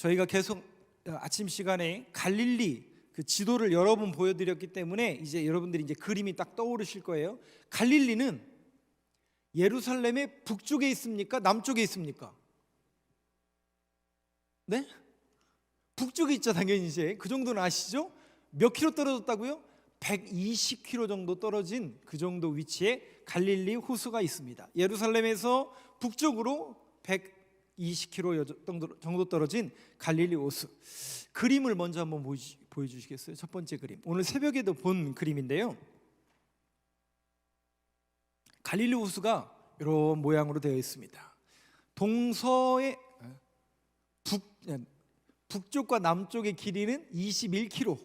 저희가 계속 아침 시간에 갈릴리 그 지도를 여러 번 보여드렸기 때문에 이제 여러분들이 이제 그림이 딱 떠오르실 거예요. 갈릴리는 예루살렘의 북쪽에 있습니까? 남쪽에 있습니까? 네? 북쪽에 있죠, 당연히. 이제 그 정도는 아시죠? 몇 킬로 떨어졌다고요? 120킬로 정도 떨어진 그 정도 위치에 갈릴리 호수가 있습니다. 예루살렘에서 북쪽으로 120킬로 정도 떨어진 갈릴리 호수. 그림을 먼저 한번 보여주시겠어요? 첫 번째 그림, 오늘 새벽에도 본 그림인데요, 갈릴리 호수가 이런 모양으로 되어 있습니다. 동서의 북쪽과 남쪽의 길이는 21km,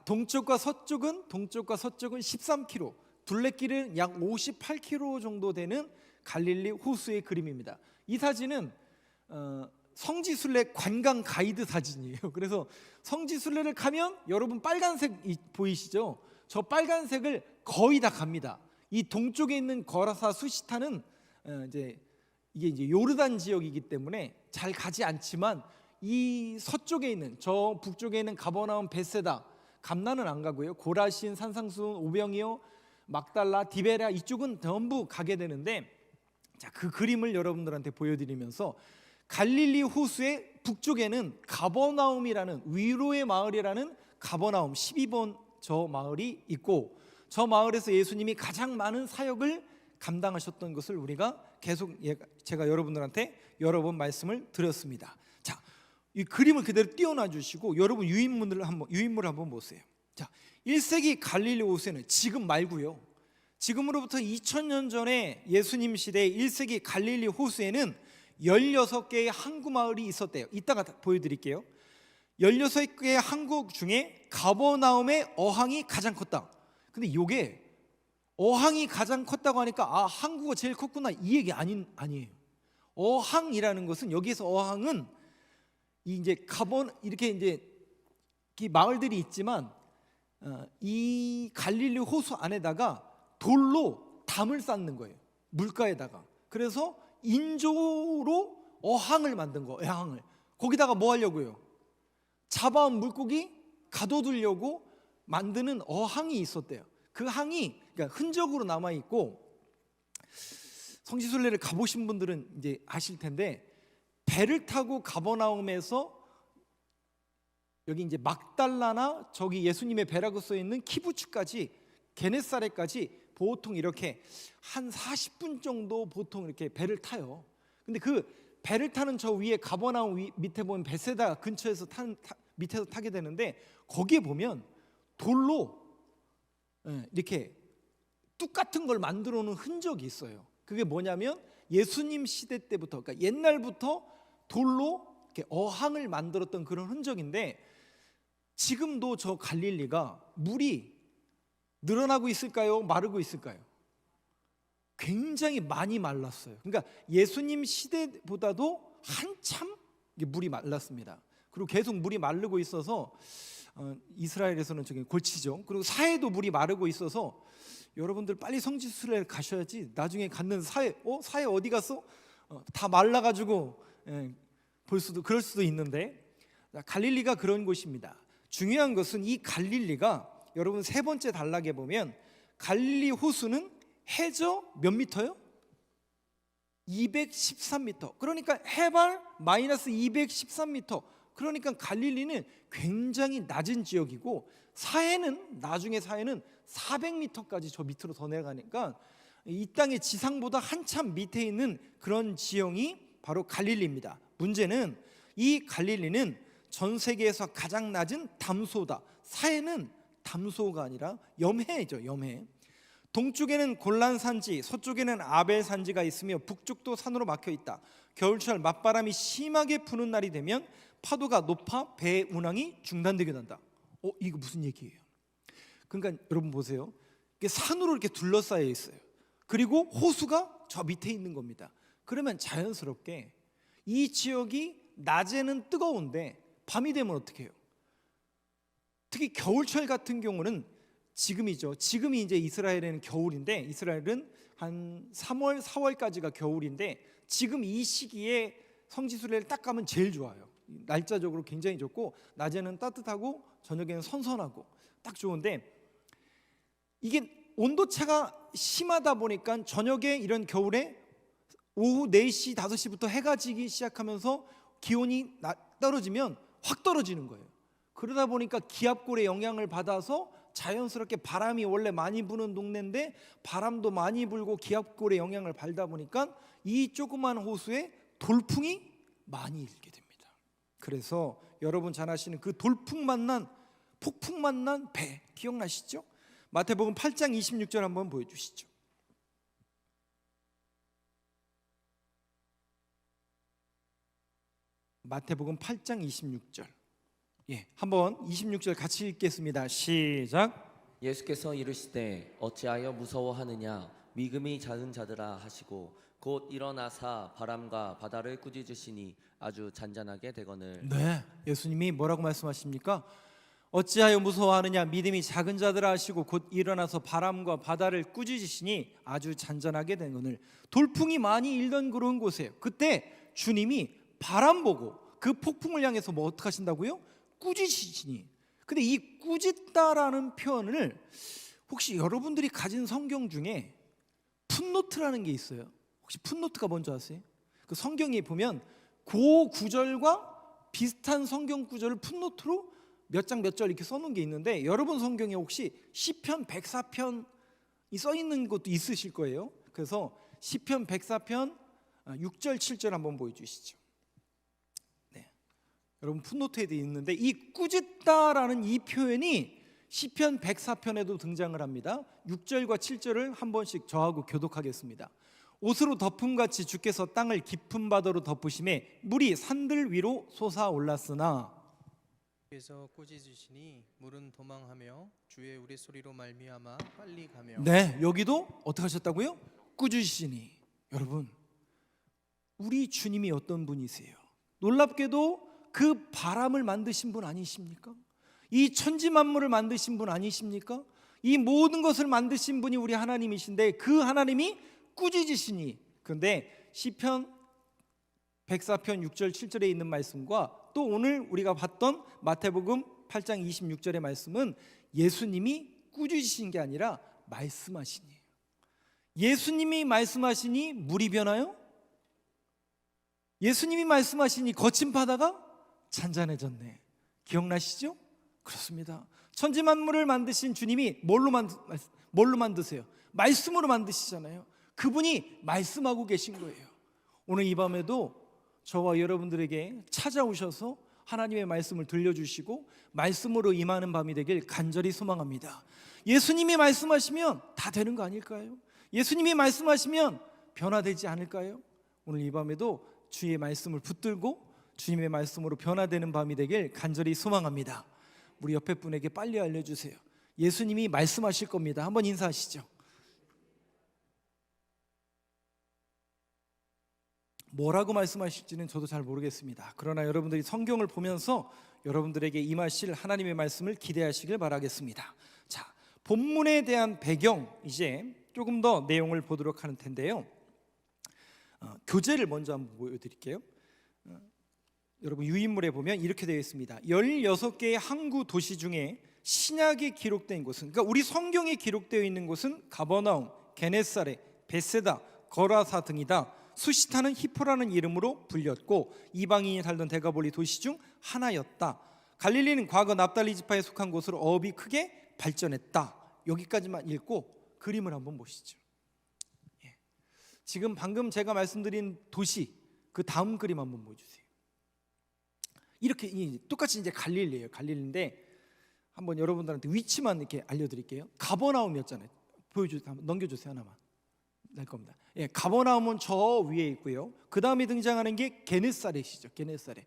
동쪽과 서쪽은 13km, 둘레길은 약 58km 정도 되는 갈릴리 호수의 그림입니다. 이 사진은 성지순례 관광 가이드 사진이에요. 그래서 성지순례를 가면 여러분 빨간색 보이시죠? 저 빨간색을 거의 다 갑니다. 이 동쪽에 있는 거라사 수시타는 이게 이제 요르단 지역이기 때문에 잘 가지 않지만, 이 서쪽에 있는, 저 북쪽에 있는 가버나움, 베세다, 감나는 안 가고요, 고라신, 산상수훈, 오병이어, 막달라, 디베랴 이쪽은 전부 가게 되는데, 자, 그 그림을 여러분들한테 보여드리면서 갈릴리 호수의 북쪽에는 가버나움이라는 위로의 마을이라는 가버나움 12번 저 마을이 있고, 저 마을에서 예수님이 가장 많은 사역을 감당하셨던 것을 우리가 계속 제가 여러분들한테 여러 번 말씀을 드렸습니다. 자, 이 그림을 그대로 띄워놔 주시고 여러분 유인물을 한번 보세요. 자, 1세기 갈릴리 호수에는, 지금 말고요, 지금으로부터 2000년 전에 예수님 시대 1세기 갈릴리 호수에는 16개의 항구 마을이 있었대요. 이따가 보여드릴게요. 16개의 항구 중에 가버나움의 어항이 가장 컸다. 근데 이게 어항이 가장 컸다고 하니까 아, 항구가 제일 컸구나, 이 얘기 아니에요. 어항이라는 것은, 여기에서 어항은 이제 이렇게 이제 마을들이 있지만 이 갈릴리 호수 안에다가 돌로 담을 쌓는 거예요, 물가에다가. 그래서 인조로 어항을 만든 거, 어항을. 거기다가 뭐 하려고요? 잡아온 물고기 가둬두려고 만드는 어항이 있었대요. 그 항이 그러니까 흔적으로 남아 있고, 성지순례를 가보신 분들은 이제 아실 텐데, 배를 타고 가버나움에서 여기 이제 막달라나 저기 예수님의 배라고 써 있는 키부츠까지, 게네사렛까지 보통 이렇게 한 40분 정도 보통 이렇게 배를 타요. 근데 그 배를 타는 저 위에 가버나움 밑에 보면 베세다 근처에서 밑에서 타게 되는데, 거기에 보면 돌로 이렇게 뚝 같은 걸 만들어 놓은 흔적이 있어요. 그게 뭐냐면 예수님 시대 때부터, 그러니까 옛날부터 돌로 이렇게 어항을 만들었던 그런 흔적인데, 지금도 저 갈릴리가 물이 늘어나고 있을까요? 마르고 있을까요? 굉장히 많이 말랐어요. 그러니까 예수님 시대보다도 한참 물이 말랐습니다. 그리고 계속 물이 마르고 있어서 이스라엘에서는 저기 골치죠. 그리고 사해도 물이 마르고 있어서 여러분들 빨리 성지순례를 가셔야지, 나중에 갖는 사해 어디 갔어? 다 말라가지고 그럴 수도 있는데, 갈릴리가 그런 곳입니다. 중요한 것은 이 갈릴리가, 여러분 세 번째 단락에 보면 갈릴리 호수는 해저 몇 미터요? 213m. 그러니까 해발 마이너스 213m. 그러니까 갈릴리는 굉장히 낮은 지역이고, 나중에 사해는 400m까지 저 밑으로 더 내려가니까 이 땅의 지상보다 한참 밑에 있는 그런 지형이 바로 갈릴리입니다. 문제는 이 갈릴리는 전 세계에서 가장 낮은 담소다. 사해는 담소가 아니라 염해죠, 염해. 동쪽에는 골란 산지, 서쪽에는 아벨 산지가 있으며 북쪽도 산으로 막혀 있다. 겨울철 맞바람이 심하게 부는 날이 되면 파도가 높아 배 운항이 중단되게 된다. 이거 무슨 얘기예요? 그러니까 여러분 보세요. 이게 산으로 이렇게 둘러싸여 있어요. 그리고 호수가 저 밑에 있는 겁니다. 그러면 자연스럽게 이 지역이 낮에는 뜨거운데 밤이 되면 어떻게 해요? 특히 겨울철 같은 경우는 지금이죠. 지금이 이제 이스라엘에는 겨울인데, 이스라엘은 한 3월, 4월까지가 겨울인데, 지금 이 시기에 성지순례를 딱 가면 제일 좋아요. 날짜적으로 굉장히 좋고 낮에는 따뜻하고 저녁에는 선선하고 딱 좋은데 이게 온도차가 심하다 보니까 저녁에 이런 겨울에 오후 4시, 5시부터 해가 지기 시작하면서 기온이 떨어지면 확 떨어지는 거예요. 그러다 보니까 기압골의 영향을 받아서 자연스럽게 바람이 원래 많이 부는 동네인데 바람도 많이 불고 기압골의 영향을 받다 보니까 이 조그만 호수에 돌풍이 많이 일게 됩니다. 그래서 여러분 잘 아시는 그 폭풍 만난 배 기억나시죠? 마태복음 8장 26절 한번 보여주시죠. 마태복음 8장 26절. 한번 26절 같이 읽겠습니다. 시작. 예수께서 이르시되 어찌하여 무서워하느냐 믿음이 작은 자들아 하시고 곧 일어나사 바람과 바다를 꾸짖으시니 아주 잔잔하게 되거늘. 네, 예수님이 뭐라고 말씀하십니까? 어찌하여 무서워하느냐 믿음이 작은 자들아 하시고 곧 일어나서 바람과 바다를 꾸짖으시니 아주 잔잔하게 되거늘. 돌풍이 많이 일던 그런 곳이에요. 그때 주님이 바람 보고 그 폭풍을 향해서 뭐 어떻게 하신다고요? 꾸짖으시니. 근데 이 꾸짖다라는 표현을 혹시 여러분들이 가진 성경 중에 풋노트라는 게 있어요. 혹시 풋노트가 뭔지 아세요? 그 성경에 보면 그 구절과 비슷한 성경 구절을 풋노트로 몇 장 몇 절 이렇게 써놓은 게 있는데 여러분 성경에 혹시 시편 104편이 써 있는 것도 있으실 거예요. 그래서 시편 104편 6절 7절 한번 보여주시죠. 여러분 풋노트에도 있는데 이 꾸짖다라는 이 표현이 시편 104편에도 등장을 합니다. 6절과 7절을 한 번씩 저하고 교독하겠습니다. 옷으로 덮음같이 주께서 땅을 깊은 바다로 덮으심에 물이 산들 위로 솟아올랐으나. 주께서 꾸짖으시니 물은 도망하며 주의 우레소리로 말미암아 빨리 가며. 네, 여기도 어떻게 하셨다고요? 꾸짖으시니. 여러분 우리 주님이 어떤 분이세요? 놀랍게도 그 바람을 만드신 분 아니십니까? 이 천지 만물을 만드신 분 아니십니까? 이 모든 것을 만드신 분이 우리 하나님이신데 그 하나님이 꾸짖으시니. 그런데 시편 104편 6절 7절에 있는 말씀과 또 오늘 우리가 봤던 마태복음 8장 26절의 말씀은 예수님이 꾸짖으신 게 아니라 말씀하시니. 예수님이 말씀하시니 물이 변하여? 예수님이 말씀하시니 거친 바다가 잔잔해졌네. 기억나시죠? 그렇습니다. 천지 만물을 만드신 주님이 뭘로 만드세요? 말씀으로 만드시잖아요. 그분이 말씀하고 계신 거예요. 오늘 이 밤에도 저와 여러분들에게 찾아오셔서 하나님의 말씀을 들려주시고 말씀으로 임하는 밤이 되길 간절히 소망합니다. 예수님이 말씀하시면 다 되는 거 아닐까요? 예수님이 말씀하시면 변화되지 않을까요? 오늘 이 밤에도 주의 말씀을 붙들고 주님의 말씀으로 변화되는 밤이 되길 간절히 소망합니다. 우리 옆에 분에게 빨리 알려주세요. 예수님이 말씀하실 겁니다. 한번 인사하시죠. 뭐라고 말씀하실지는 저도 잘 모르겠습니다. 그러나 여러분들이 성경을 보면서 여러분들에게 임하실 하나님의 말씀을 기대하시길 바라겠습니다. 자, 본문에 대한 배경, 이제 조금 더 내용을 보도록 하는 텐데요. 교재를 먼저 한번 보여드릴게요. 여러분 유인물에 보면 이렇게 되어 있습니다. 16개의 항구 도시 중에 신약에 기록된 곳은, 그러니까 우리 성경에 기록되어 있는 곳은 가버나움, 게네사렛, 베세다, 거라사 등이다. 수시타는 히포라는 이름으로 불렸고 이방인이 살던 데가볼리 도시 중 하나였다. 갈릴리는 과거 납달리 지파에 속한 곳으로 어업이 크게 발전했다. 여기까지만 읽고 그림을 한번 보시죠. 지금 방금 제가 말씀드린 도시 그 다음 그림 한번 보여주세요. 이렇게 똑같이 이제 갈릴리예요. 갈릴리인데 한번 여러분들한테 위치만 이렇게 알려드릴게요. 가버나움이었잖아요. 보여주세요. 한번 넘겨주세요. 하나만 날 겁니다. 가버나움은 저 위에 있고요. 그 다음에 등장하는 게 게네사렛이죠. 게네사렛.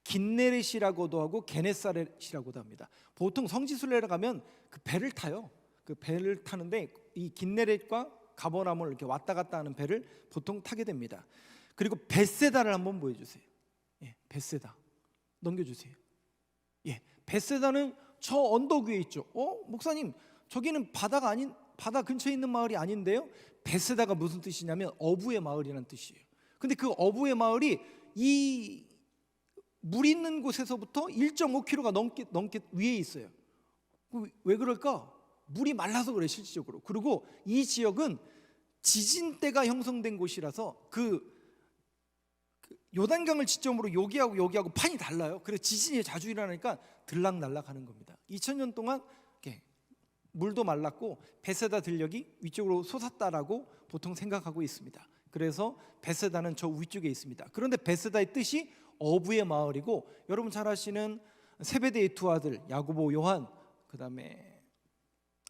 긴네렛이라고도 하고 게네사렛이라고도 합니다. 보통 성지순례를 가면 그 배를 타요. 그 배를 타는데 이 긴네렛과 가버나움을 이렇게 왔다 갔다 하는 배를 보통 타게 됩니다. 그리고 베세다를 한번 보여주세요. 베세다 넘겨주세요. 베세다는 저 언덕 위에 있죠. 목사님 저기는 바다 근처에 있는 마을이 아닌데요. 베세다가 무슨 뜻이냐면 어부의 마을이라는 뜻이에요. 근데 그 어부의 마을이 이 물 있는 곳에서부터 1.5km가 넘게 위에 있어요. 왜 그럴까? 물이 말라서 그래 실질적으로. 그리고 이 지역은 지진대가 형성된 곳이라서 그 요단강을 지점으로 여기하고 판이 달라요. 그래서 지진이 자주 일어나니까 들락날락하는 겁니다. 2000년 동안 이렇게 물도 말랐고 베세다 들녘이 위쪽으로 솟았다라고 보통 생각하고 있습니다. 그래서 베세다는 저 위쪽에 있습니다. 그런데 베세다의 뜻이 어부의 마을이고, 여러분 잘 아시는 세베대의 두 아들 야고보, 요한, 그다음에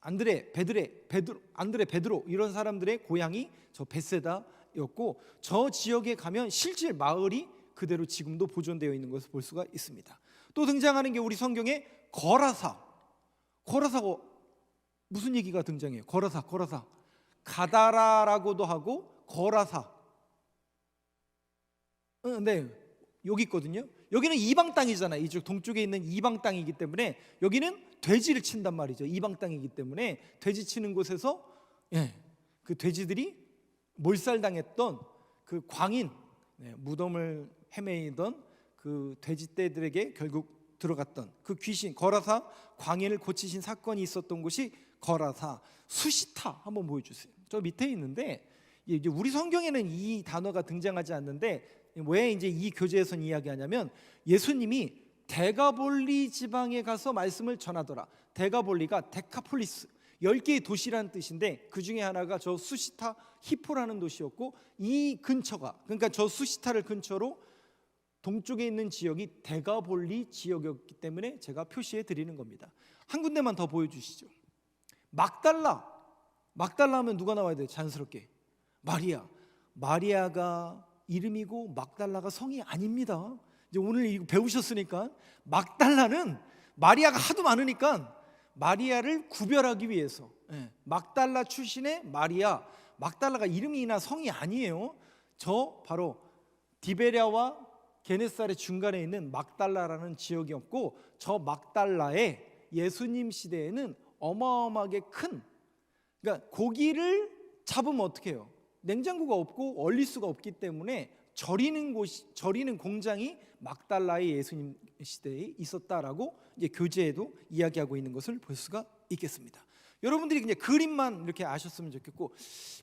안드레, 베드로 이런 사람들의 고향이 저 베세다였고, 저 지역에 가면 실질 마을이 그대로 지금도 보존되어 있는 것을 볼 수가 있습니다. 또 등장하는 게 우리 성경에 거라사. 거라사가 무슨 얘기가 등장해요? 거라사. 가다라라고도 하고 거라사. 네, 여기 있거든요. 여기는 이방 땅이잖아요. 이쪽 동쪽에 있는 이방 땅이기 때문에 여기는 돼지를 친단 말이죠. 이방 땅이기 때문에 돼지 치는 곳에서 그 돼지들이 몰살당했던 그 광인, 무덤을 헤매이던 그 돼지떼들에게 결국 들어갔던 그 귀신 거라사 광인을 고치신 사건이 있었던 곳이 거라사. 수시타 한번 보여주세요. 저 밑에 있는데 이제 우리 성경에는 이 단어가 등장하지 않는데 왜 이제 이 교재에서는 이야기하냐면, 예수님이 데가볼리 지방에 가서 말씀을 전하더라. 데가볼리가 데카폴리스 10개의 도시라는 뜻인데 그 중에 하나가 저 수시타 히포라는 도시였고, 이 근처가, 그러니까 저 수시타를 근처로 동쪽에 있는 지역이 데가볼리 지역이었기 때문에 제가 표시해 드리는 겁니다. 한 군데만 더 보여주시죠. 막달라 하면 누가 나와야 돼요? 자연스럽게 마리아가 이름이고 막달라가 성이 아닙니다. 이제 오늘 이거 배우셨으니까, 막달라는 마리아가 하도 많으니까 마리아를 구별하기 위해서, 막달라 출신의 마리아, 막달라가 이름이나 성이 아니에요. 저 바로 디베랴와 게네사렛 중간에 있는 막달라라는 지역이었고, 저 막달라에 예수님 시대에는 어마어마하게 큰, 그러니까 고기를 잡으면 어떻게 해요? 냉장고가 없고 얼릴 수가 없기 때문에 절이는 공장이 막달라의 예수님 시대에 있었다라고 이제 교재에도 이야기하고 있는 것을 볼 수가 있겠습니다. 여러분들이 그냥 그림만 이렇게 아셨으면 좋겠고,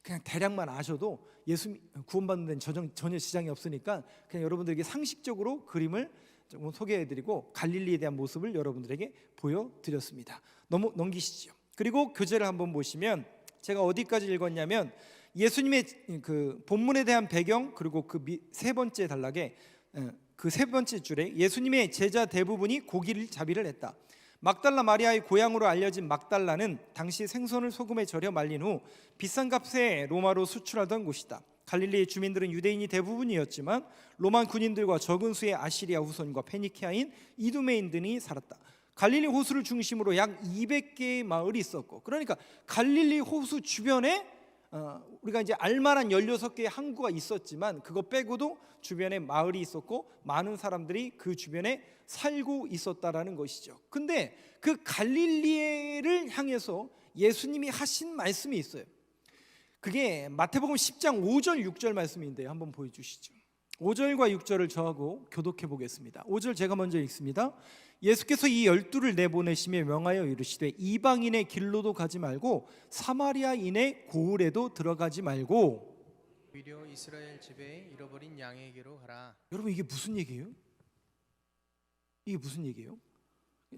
그냥 대략만 아셔도 예수 구원받는 데는 전혀 지장이 없으니까 그냥 여러분들에게 상식적으로 그림을 조금 소개해드리고 갈릴리에 대한 모습을 여러분들에게 보여드렸습니다. 넘기시죠. 그리고 교재를 한번 보시면 제가 어디까지 읽었냐면, 예수님의 그 본문에 대한 배경, 그리고 그 세 번째 단락에 그 세 번째 줄에 예수님의 제자 대부분이 고기를 자비를 했다. 막달라 마리아의 고향으로 알려진 막달라는 당시 생선을 소금에 절여 말린 후 비싼 값에 로마로 수출하던 곳이다. 갈릴리의 주민들은 유대인이 대부분이었지만 로마 군인들과 적은 수의 아시리아 후손과 페니키아인 이두메인 등이 살았다. 갈릴리 호수를 중심으로 약 200개의 마을이 있었고, 그러니까 갈릴리 호수 주변에 우리가 이제 알만한 16개의 항구가 있었지만 그거 빼고도 주변에 마을이 있었고 많은 사람들이 그 주변에 살고 있었다라는 것이죠. 근데 그 갈릴리를 향해서 예수님이 하신 말씀이 있어요. 그게 마태복음 10장 5절 6절 말씀인데요. 한번 보여주시죠. 5절과 6절을 저하고 교독해 보겠습니다. 5절 제가 먼저 읽습니다. 예수께서 이 12를 내보내시며 명하여 이르시되 이방인의 길로도 가지 말고 사마리아인의 고을에도 들어가지 말고 오히려 이스라엘 집에 잃어버린 양에게로 가라. 여러분 이게 무슨 얘기예요? 이게 무슨 얘기예요?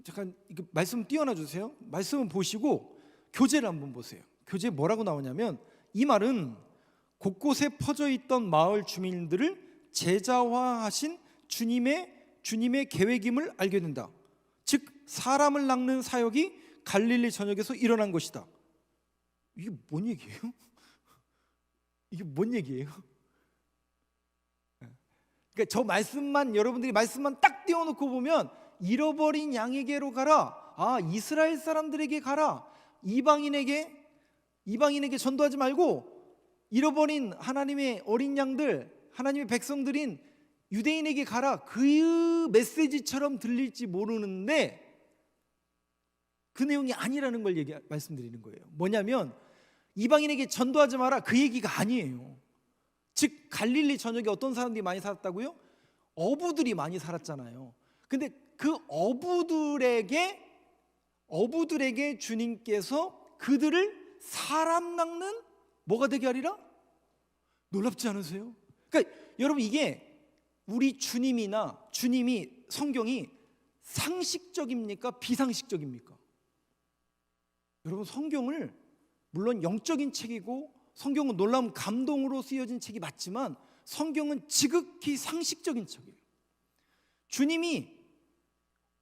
잠깐 이거 말씀 띄워놔 주세요. 말씀을 보시고 교재를 한번 보세요. 교재에 뭐라고 나오냐면, 이 말은 곳곳에 퍼져 있던 마을 주민들을 제자화하신 주님의 계획임을 알게 된다. 즉 사람을 낚는 사역이 갈릴리 전역에서 일어난 것이다. 이게 뭔 얘기예요? 이게 뭔 얘기예요? 그러니까 저 말씀만, 여러분들이 말씀만 딱 띄워놓고 보면 잃어버린 양에게로 가라, 이스라엘 사람들에게 가라, 이방인에게 전도하지 말고 잃어버린 하나님의 어린 양들, 하나님의 백성들인 유대인에게 가라, 그 메시지처럼 들릴지 모르는데 그 내용이 아니라는 걸 말씀드리는 거예요. 뭐냐면 이방인에게 전도하지 마라, 그 얘기가 아니에요. 즉 갈릴리 전역에 어떤 사람들이 많이 살았다고요? 어부들이 많이 살았잖아요. 근데 그 어부들에게 주님께서 그들을 사람 낚는 뭐가 되게 하리라? 놀랍지 않으세요? 그러니까 여러분, 이게 우리 주님이 성경이 상식적입니까? 비상식적입니까? 여러분, 성경을 물론 영적인 책이고 성경은 놀라운 감동으로 쓰여진 책이 맞지만 성경은 지극히 상식적인 책이에요. 주님이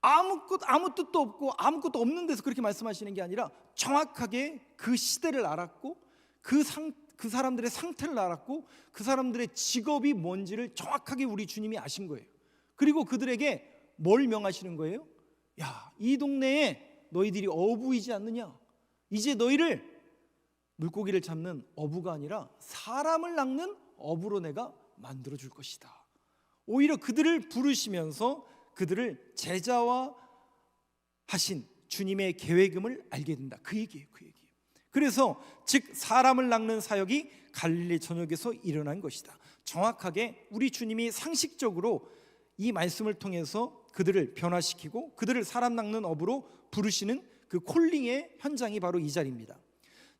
아무 뜻도 없고 아무것도 없는 데서 그렇게 말씀하시는 게 아니라 정확하게 그 시대를 알았고 그 사람들의 상태를 알았고 그 사람들의 직업이 뭔지를 정확하게 우리 주님이 아신 거예요. 그리고 그들에게 뭘 명하시는 거예요? 야, 이 동네에 너희들이 어부이지 않느냐? 이제 너희를 물고기를 잡는 어부가 아니라 사람을 낚는 어부로 내가 만들어 줄 것이다. 오히려 그들을 부르시면서 그들을 제자화 하신 주님의 계획임을 알게 된다. 그 얘기예요. 그래서 즉 사람을 낚는 사역이 갈릴리 전역에서 일어난 것이다. 정확하게 우리 주님이 상식적으로 이 말씀을 통해서 그들을 변화시키고 그들을 사람 낚는 어부로 부르시는 그 콜링의 현장이 바로 이 자리입니다.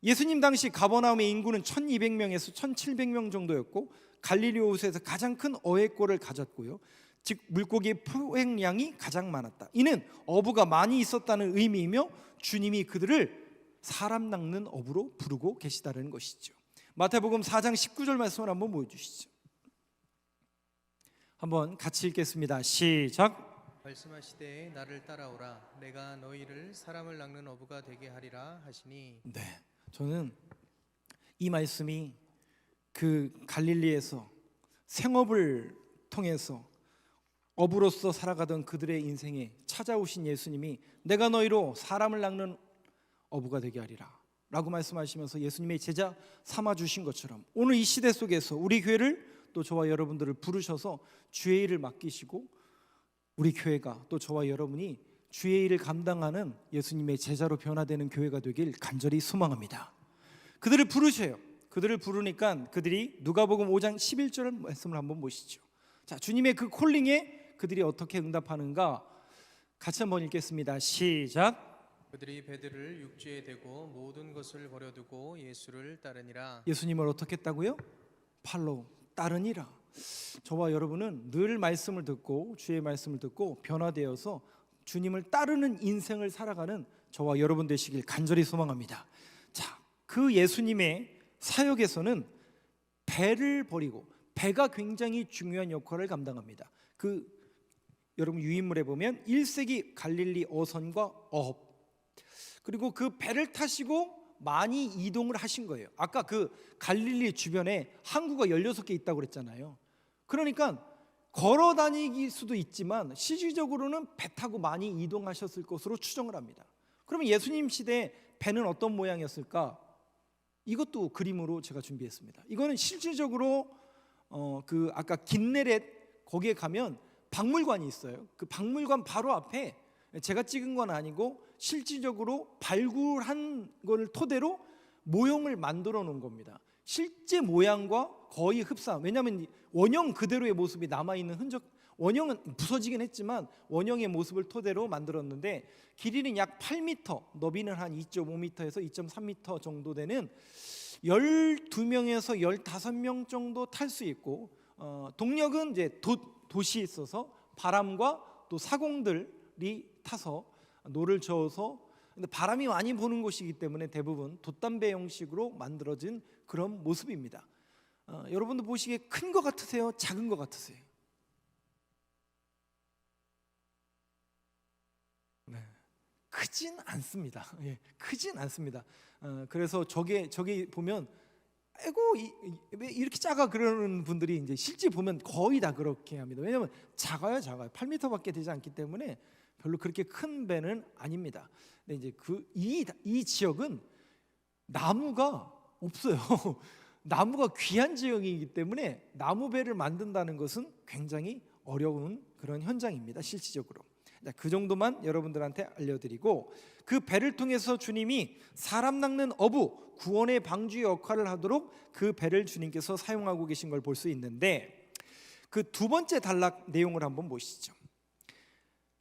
예수님 당시 가버나움의 인구는 1200명에서 1700명 정도였고 갈릴리 호수에서 가장 큰 어획고를 가졌고요. 즉 물고기의 포획량이 가장 많았다. 이는 어부가 많이 있었다는 의미이며 주님이 그들을 사람 낚는 어부로 부르고 계시다는 것이죠. 마태복음 4장 19절 말씀을 한번 보여주시죠. 한번 같이 읽겠습니다. 시작. 말씀하시되 나를 따라오라 내가 너희를 사람을 낚는 어부가 되게 하리라 하시니. 네, 저는 이 말씀이 그 갈릴리에서 생업을 통해서 어부로서 살아가던 그들의 인생에 찾아오신 예수님이 내가 너희로 사람을 낚는 어부가 되게 하리라 라고 말씀하시면서 예수님의 제자 삼아주신 것처럼 오늘 이 시대 속에서 우리 교회를 또 저와 여러분들을 부르셔서 주의 일을 맡기시고 우리 교회가 또 저와 여러분이 주의 일을 감당하는 예수님의 제자로 변화되는 교회가 되길 간절히 소망합니다. 그들을 부르셔요. 그들을 부르니까 그들이 누가복음 5장 11절 말씀을 한번 보시죠. 자, 주님의 그 콜링에 그들이 어떻게 응답하는가 같이 한번 읽겠습니다. 시작. 그들이 배들을 육지에 대고 모든 것을 버려두고 예수를 따르니라. 예수님을 어떻게 했다고요? 팔로우, 따르니라. 저와 여러분은 늘 말씀을 듣고 주의 말씀을 듣고 변화되어서 주님을 따르는 인생을 살아가는 저와 여러분 되시길 간절히 소망합니다. 자, 그 예수님의 사역에서는 배를 버리고 배가 굉장히 중요한 역할을 감당합니다. 그 여러분 유인물에 보면 1세기 갈릴리 어선과 어업 그리고 그 배를 타시고 많이 이동을 하신 거예요. 아까 그 갈릴리 주변에 항구가 16개 있다고 그랬잖아요. 그러니까 걸어 다니길 수도 있지만 실질적으로는 배 타고 많이 이동하셨을 것으로 추정을 합니다. 그러면 예수님 시대에 배는 어떤 모양이었을까? 이것도 그림으로 제가 준비했습니다. 이거는 실질적으로 그 아까 긴네렛 거기에 가면 박물관이 있어요. 그 박물관 바로 앞에 제가 찍은 건 아니고 실질적으로 발굴한 걸 토대로 모형을 만들어 놓은 겁니다. 실제 모양과 거의 흡사. 왜냐하면 원형 그대로의 모습이 남아있는 흔적. 원형은 부서지긴 했지만 원형의 모습을 토대로 만들었는데 길이는 약 8m, 너비는 한 2.5m에서 2.3m 정도 되는 12명에서 15명 정도 탈 수 있고 동력은 이제 돛이 있어서 바람과 또 사공들이 타서 노를 저어서 근데 바람이 많이 부는 곳이기 때문에 대부분 돛담배 형식으로 만들어진 그런 모습입니다. 여러분들 보시기에 큰 것 같으세요? 작은 것 같으세요? 네, 크진 않습니다. 예, 크진 않습니다. 그래서 저기 보면 아이고 왜 이렇게 작아 그러는 분들이 이제 실제 보면 거의 다 그렇게 합니다. 왜냐하면 작아요. 8m밖에 되지 않기 때문에 별로 그렇게 큰 배는 아닙니다. 근데 이제 이 지역은 나무가 없어요. 나무가 귀한 지역이기 때문에 나무 배를 만든다는 것은 굉장히 어려운 그런 현장입니다. 실질적으로. 그 정도만 여러분들한테 알려드리고 그 배를 통해서 주님이 사람 낚는 어부, 구원의 방주 역할을 하도록 그 배를 주님께서 사용하고 계신 걸 볼 수 있는데 그 두 번째 단락 내용을 한번 보시죠.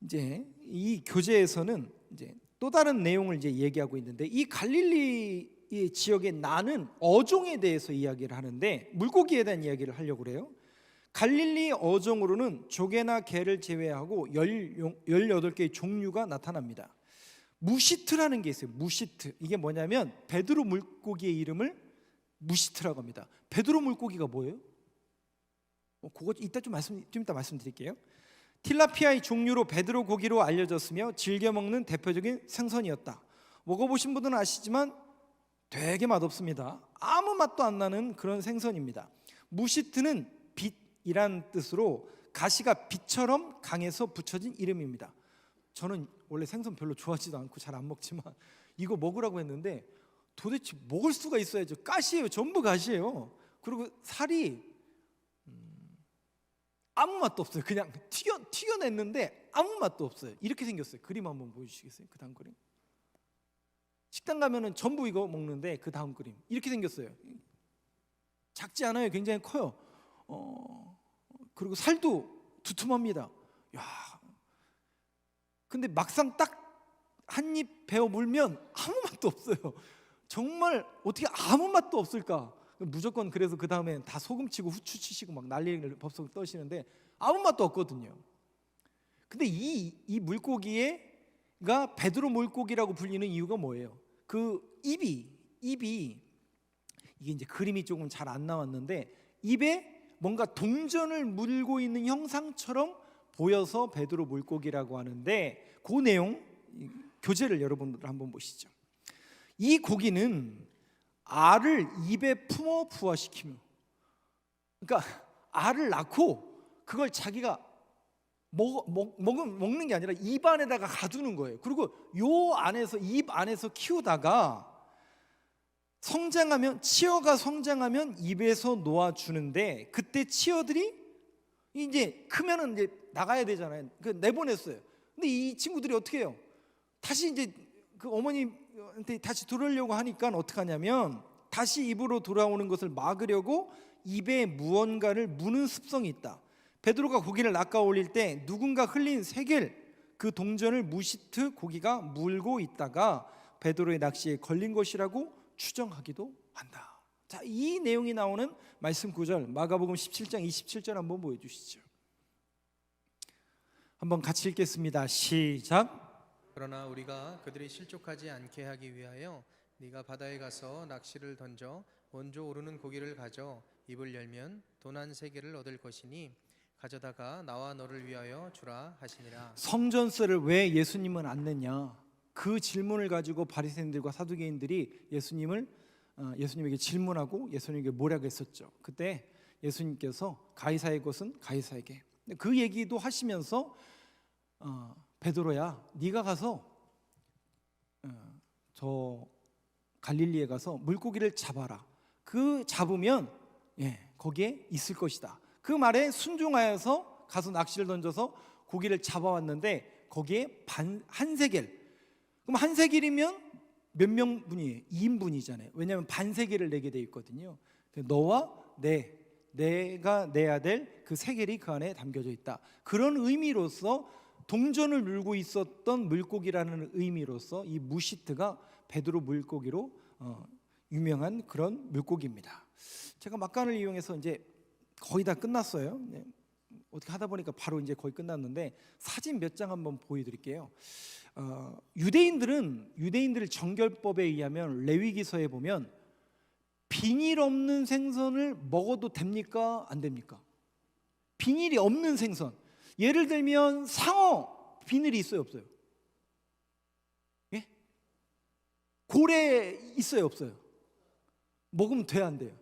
이제 이 교재에서는 이제 또 다른 내용을 이제 얘기하고 있는데, 이 갈릴리 지역의 나는 어종에 대해서 이야기를 하는데 물고기에 대한 이야기를 하려고 그래요. 갈릴리 어종으로는 조개나 게를 제외하고 18개의 종류가 나타납니다. 무시트라는 게 있어요. 무시트. 이게 뭐냐면 베드로 물고기의 이름을 무시트라고 합니다. 베드로 물고기가 뭐예요? 그거 이따 좀 이따 말씀드릴게요. 틸라피아의 종류로 베드로 고기로 알려졌으며 즐겨 먹는 대표적인 생선이었다. 먹어보신 분들은 아시지만 되게 맛없습니다. 아무 맛도 안 나는 그런 생선입니다. 무시트는 빛이란 뜻으로 가시가 빛처럼 강해서 붙여진 이름입니다. 저는 원래 생선 별로 좋아하지도 않고 잘 안 먹지만 이거 먹으라고 했는데 도대체 먹을 수가 있어야죠. 가시예요. 전부 가시예요. 그리고 살이 아무 맛도 없어요. 그냥 튀겨냈는데 아무 맛도 없어요. 이렇게 생겼어요. 그림 한번 보여주시겠어요? 그 다음 그림. 식당 가면은 전부 이거 먹는데 그 다음 그림 이렇게 생겼어요. 작지 않아요. 굉장히 커요. 그리고 살도 두툼합니다. 야, 근데 막상 딱 한 입 베어 물면 아무 맛도 없어요. 정말 어떻게 아무 맛도 없을까? 무조건 그래서 그 다음에 다 소금 치고 후추 치시고 막 난리를 법석 떠시는데 아무 맛도 없거든요. 근데 이 물고기가 베드로 물고기라고 불리는 이유가 뭐예요? 그 입이 이게 이제 그림이 조금 잘 안 나왔는데 입에 뭔가 동전을 물고 있는 형상처럼 보여서 베드로 물고기라고 하는데, 그 내용 교재를 여러분들 한번 보시죠. 이 고기는 알을 입에 품어 부화시키며, 그러니까 알을 낳고 그걸 자기가 먹는 게 아니라 입 안에다가 가두는 거예요. 그리고 요 안에서 입 안에서 키우다가 치어가 성장하면 입에서 놓아주는데, 그때 치어들이 이제 크면은 이제 나가야 되잖아요. 그 내보냈어요. 근데 이 친구들이 어떻게 해요? 다시 이제 그 어머니한테 다시 들어오려고 하니까 어떻게 하냐면 다시 입으로 돌아오는 것을 막으려고 입에 무언가를 무는 습성이 있다. 베드로가 고기를 낚아 올릴 때 누군가 흘린 세겔 그 동전을 무시트 고기가 물고 있다가 베드로의 낚시에 걸린 것이라고 추정하기도 한다. 자, 이 내용이 나오는 말씀 구절 마가복음 17장 27절 한번 보여주시죠. 한번 같이 읽겠습니다. 시작. 그러나 우리가 그들이 실족하지 않게 하기 위하여 네가 바다에 가서 낚시를 던져 원조 오르는 고기를 가져 입을 열면 돈 한 세겔을 얻을 것이니 가져다가 나와 너를 위하여 주라 하시니라. 성전세를 왜 예수님은 안 냈냐? 그 질문을 가지고 바리새인들과 사두개인들이 예수님에게 질문하고 예수님에게 뭐라고 했었죠. 그때 예수님께서 가이사의 것은 가이사에게, 그 얘기도 하시면서 베드로야, 네가 가서 저 갈릴리에 가서 물고기를 잡아라. 그 잡으면 거기에 있을 것이다. 그 말에 순종하여서 가서 낚시를 던져서 고기를 잡아왔는데 거기에 한 세겔. 그럼 한 세겔이면 몇 명분이에요? 2인분이잖아요. 왜냐하면 반 세겔을 내게 돼 있거든요. 너와 내가 내야 될 그 세겔이 그 안에 담겨져 있다. 그런 의미로서 동전을 물고 있었던 물고기라는 의미로서 이 무시트가 베드로 물고기로 유명한 그런 물고기입니다. 제가 막간을 이용해서 이제 거의 다 끝났어요. 어떻게 하다 보니까 바로 이제 거의 끝났는데 사진 몇 장 한번 보여드릴게요. 유대인들을 정결법에 의하면 레위기서에 보면 비닐 없는 생선을 먹어도 됩니까? 안 됩니까? 비닐이 없는 생선. 예를 들면 상어 비닐이 있어요, 없어요? 예? 고래 있어요, 없어요? 먹으면 돼요, 안 돼요?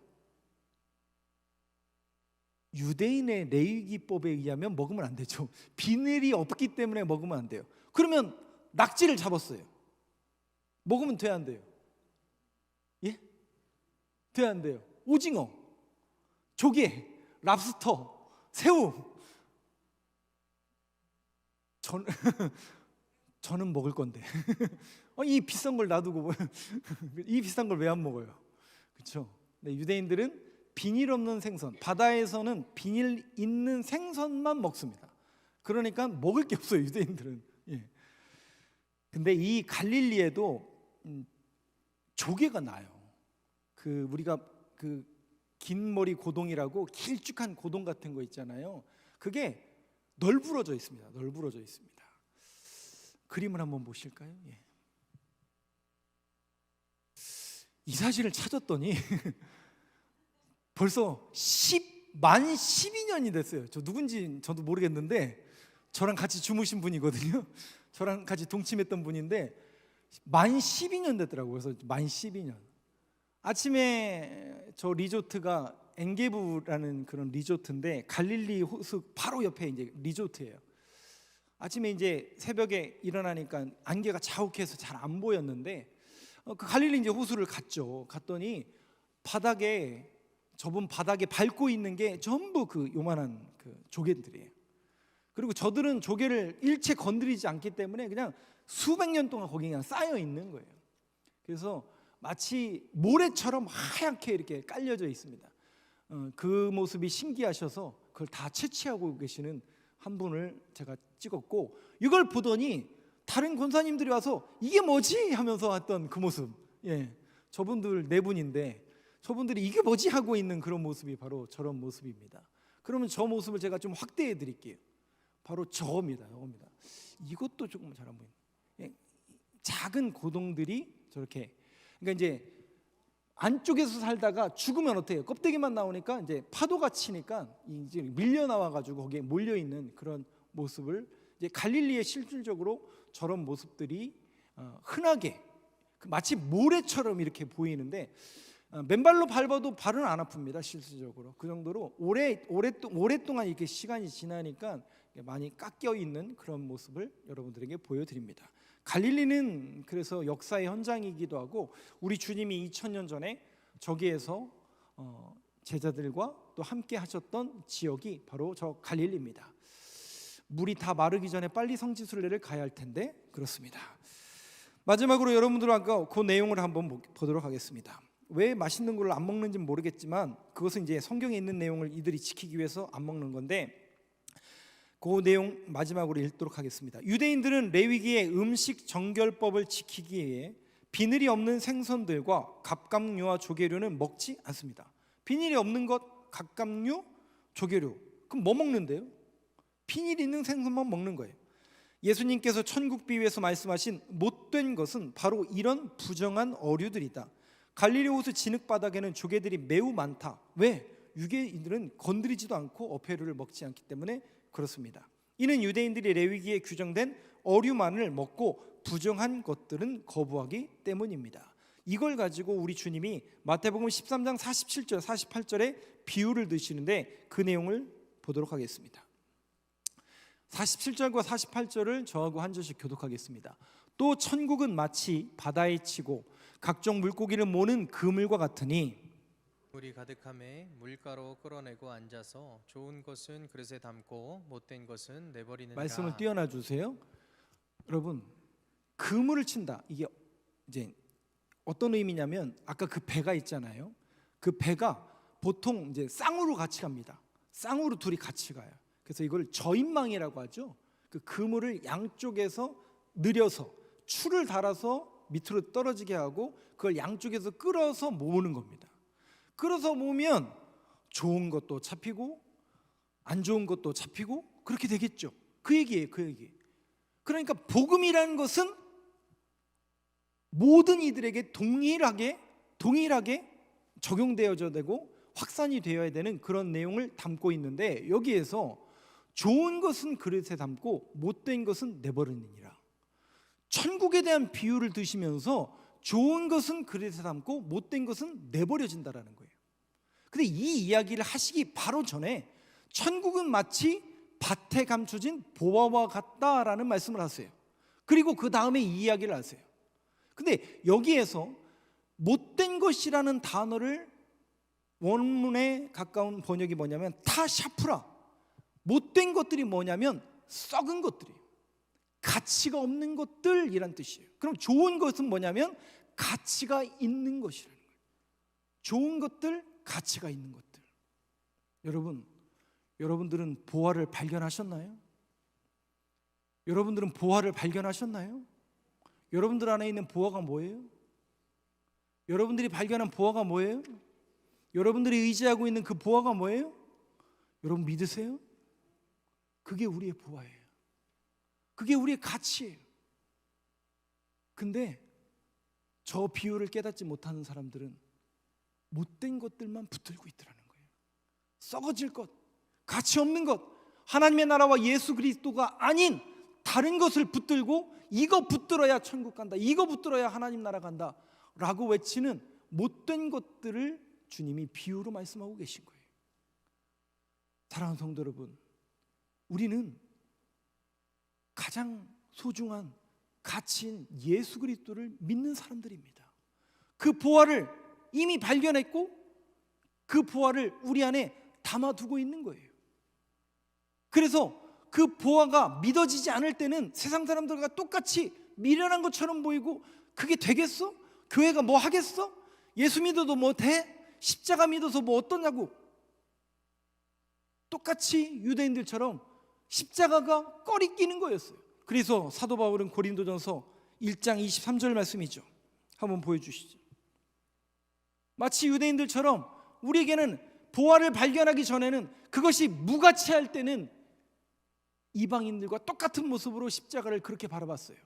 유대인의 레위기법에 의하면 먹으면 안 되죠. 비늘이 없기 때문에 먹으면 안 돼요. 그러면 낙지를 잡았어요. 먹으면 돼요, 안 돼요? 예? 돼요, 안 돼요? 오징어, 조개, 랍스터, 새우. 저는 먹을 건데 이 비싼 걸 놔두고 이 비싼 걸 왜 안 먹어요? 그렇죠? 네, 유대인들은 비닐 없는 생선, 바다에서는 비닐 있는 생선만 먹습니다. 그러니까 먹을 게 없어요, 유대인들은. 예. 근데 이 갈릴리에도 조개가 나요. 우리가 긴 머리 고동이라고 길쭉한 고동 같은 거 있잖아요. 그게 널브러져 있습니다. 널브러져 있습니다. 그림을 한번 보실까요? 예. 이 사진을 찾았더니 벌써 만 12년이 됐어요. 저 누군지 저도 모르겠는데 저랑 같이 주무신 분이거든요. 저랑 같이 동침했던 분인데 만 12년 됐더라고요. 그래서 만 12년. 아침에 저 리조트가 엔게부라는 그런 리조트인데 갈릴리 호수 바로 옆에 이제 리조트예요. 아침에 이제 새벽에 일어나니까 안개가 자욱해서 잘 안 보였는데 그 갈릴리 이제 호수를 갔더니 좁은 바닥에 밟고 있는 게 전부 요만한 조개들이에요. 그리고 저들은 조개를 일체 건드리지 않기 때문에 그냥 수백 년 동안 거기 그냥 쌓여 있는 거예요. 그래서 마치 모래처럼 하얗게 이렇게 깔려져 있습니다. 그 모습이 신기하셔서 그걸 다 채취하고 계시는 한 분을 제가 찍었고, 이걸 보더니 다른 권사님들이 와서 이게 뭐지 하면서 왔던 그 모습. 예, 저분들 네 분인데 저분들이 이게 뭐지 하고 있는 그런 모습이 바로 저런 모습입니다. 그러면 저 모습을 제가 좀 확대해 드릴게요. 바로 저겁니다. 이것도 조금 잘 안 보이네. 예, 작은 고동들이 저렇게, 그러니까 이제 안쪽에서 살다가 죽으면 어떻게 해요? 껍데기만 나오니까 이제 파도가 치니까 이제 밀려 나와 가지고 거기에 몰려 있는 그런 모습을, 이제 갈릴리에 실질적으로 저런 모습들이 흔하게 마치 모래처럼 이렇게 보이는데 맨발로 밟아도 발은 안 아픕니다. 실질적으로 그 정도로 오랫동안 이렇게 시간이 지나니까 많이 깎여 있는 그런 모습을 여러분들에게 보여드립니다. 갈릴리는 그래서 역사의 현장이기도 하고, 우리 주님이 2000년 전에 저기에서 제자들과 또 함께 하셨던 지역이 바로 저 갈릴리입니다. 물이 다 마르기 전에 빨리 성지순례를 가야 할 텐데 그렇습니다. 마지막으로 여러분들 아까 그 내용을 한번 보도록 하겠습니다. 왜 맛있는 걸 안 먹는지는 모르겠지만 그것은 이제 성경에 있는 내용을 이들이 지키기 위해서 안 먹는 건데, 그 내용 마지막으로 읽도록 하겠습니다. 유대인들은 레위기의 음식 정결법을 지키기 위해 비늘이 없는 생선들과 갑각류와 조개류는 먹지 않습니다. 비늘이 없는 것, 갑각류, 조개류, 그럼 뭐 먹는데요? 비늘 있는 생선만 먹는 거예요. 예수님께서 천국 비유에서 말씀하신 못된 것은 바로 이런 부정한 어류들이다. 갈릴리 호수 진흙바닥에는 조개들이 매우 많다. 왜? 유대인들은 건드리지도 않고 어패류를 먹지 않기 때문에 그렇습니다. 이는 유대인들이 레위기에 규정된 어류만을 먹고 부정한 것들은 거부하기 때문입니다. 이걸 가지고 우리 주님이 마태복음 13장 47절 48절에 비유를 드시는데 그 내용을 보도록 하겠습니다. 47절과 48절을 저하고 한 절씩 교독하겠습니다. 또 천국은 마치 바다에 치고 각종 물고기를 모는 그물과 같으니 물이 가득함에 물가로 끌어내고 앉아서 좋은 것은 그릇에 담고 못된 것은 내버리느니라. 말씀을 띄워놔 주세요. 여러분, 그물을 친다. 이게 이제 어떤 의미냐면 아까 그 배가 있잖아요. 그 배가 보통 이제 쌍으로 같이 갑니다. 쌍으로 둘이 같이 가요. 그래서 이걸 저인망이라고 하죠. 그 그물을 양쪽에서 느려서 줄을 달아서 밑으로 떨어지게 하고 그걸 양쪽에서 끌어서 모으는 겁니다. 끌어서 모으면 좋은 것도 잡히고 안 좋은 것도 잡히고 그렇게 되겠죠. 그 얘기예요. 그 얘기. 그러니까 복음이라는 것은 모든 이들에게 동일하게 적용되어져야 되고 확산이 되어야 되는 그런 내용을 담고 있는데, 여기에서 좋은 것은 그릇에 담고 못된 것은 내버리느니라. 천국에 대한 비유를 드시면서 좋은 것은 그릇에 담고 못된 것은 내버려진다라는 거예요. 근데 이 이야기를 하시기 바로 전에 천국은 마치 밭에 감춰진 보화와 같다라는 말씀을 하세요. 그리고 그 다음에 이 이야기를 하세요. 근데 여기에서 못된 것이라는 단어를 원문에 가까운 번역이 뭐냐면 타샤프라. 못된 것들이 뭐냐면 썩은 것들이에요. 가치가 없는 것들이란 뜻이에요. 그럼 좋은 것은 뭐냐면 가치가 있는 것이라는 거예요. 좋은 것들, 가치가 있는 것들. 여러분들은 보화를 발견하셨나요? 여러분들은 보화를 발견하셨나요? 여러분들 안에 있는 보화가 뭐예요? 여러분들이 발견한 보화가 뭐예요? 여러분들이 의지하고 있는 그 보화가 뭐예요? 여러분 믿으세요? 그게 우리의 보화예요. 그게 우리의 가치예요. 근데 저 비유를 깨닫지 못하는 사람들은 못된 것들만 붙들고 있더라는 거예요. 썩어질 것, 가치 없는 것, 하나님의 나라와 예수 그리스도가 아닌 다른 것을 붙들고 이거 붙들어야 천국 간다, 이거 붙들어야 하나님 나라 간다 라고 외치는 못된 것들을 주님이 비유로 말씀하고 계신 거예요. 사랑하는 성도 여러분, 우리는 가장 소중한 가치인 예수 그리스도를 믿는 사람들입니다. 그 보화를 이미 발견했고 그 보화를 우리 안에 담아두고 있는 거예요. 그래서 그 보화가 믿어지지 않을 때는 세상 사람들과 똑같이 미련한 것처럼 보이고, 그게 되겠어? 교회가 뭐 하겠어? 예수 믿어도 뭐 돼? 십자가 믿어서 뭐 어떠냐고. 똑같이 유대인들처럼 십자가가 꺼리끼는 거였어요. 그래서 사도 바울은 고린도전서 1장 23절 말씀이죠. 한번 보여주시죠. 마치 유대인들처럼 우리에게는 보화를 발견하기 전에는 그것이 무가치할 때는 이방인들과 똑같은 모습으로 십자가를 그렇게 바라봤어요.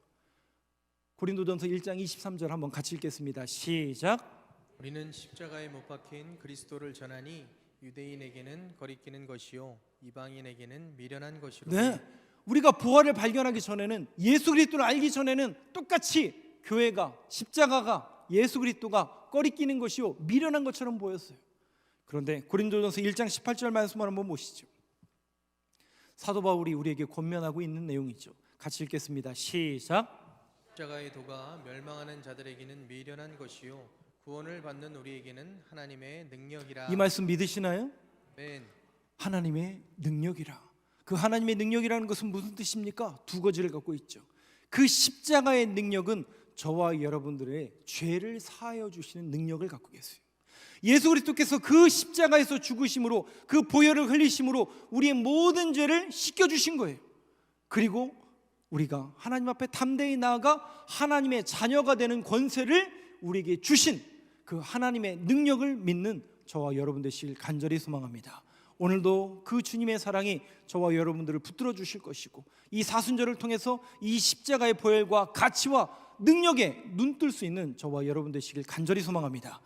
고린도전서 1장 23절 한번 같이 읽겠습니다. 시작. 우리는 십자가에 못 박힌 그리스도를 전하니 유대인에게는 거리끼는 것이요 이방인에게는 미련한 것이로. 네, 우리가 보화를 발견하기 전에는, 예수 그리스도를 알기 전에는 똑같이 교회가, 십자가가, 예수 그리스도가 꺼리끼는 것이요 미련한 것처럼 보였어요. 그런데 고린도전서 1장 18절 말씀을 한번 보시죠. 사도 바울이 우리에게 권면하고 있는 내용이죠. 같이 읽겠습니다. 시작. 십자가의 도가 멸망하는 자들에게는 미련한 것이요 구원을 받는 우리에게는 하나님의 능력이라. 이 말씀 믿으시나요? 아멘. 하나님의 능력이라. 그 하나님의 능력이라는 것은 무슨 뜻입니까? 두 가지를 갖고 있죠. 그 십자가의 능력은 저와 여러분들의 죄를 사하여 주시는 능력을 갖고 계세요. 예수 그리스도께서 그 십자가에서 죽으심으로, 그 보혈을 흘리심으로 우리의 모든 죄를 씻겨주신 거예요. 그리고 우리가 하나님 앞에 담대히 나아가 하나님의 자녀가 되는 권세를 우리에게 주신 그 하나님의 능력을 믿는 저와 여러분 되시길 간절히 소망합니다. 오늘도 그 주님의 사랑이 저와 여러분들을 붙들어 주실 것이고, 이 사순절을 통해서 이 십자가의 보혈과 가치와 능력에 눈뜰 수 있는 저와 여러분 되시길 간절히 소망합니다.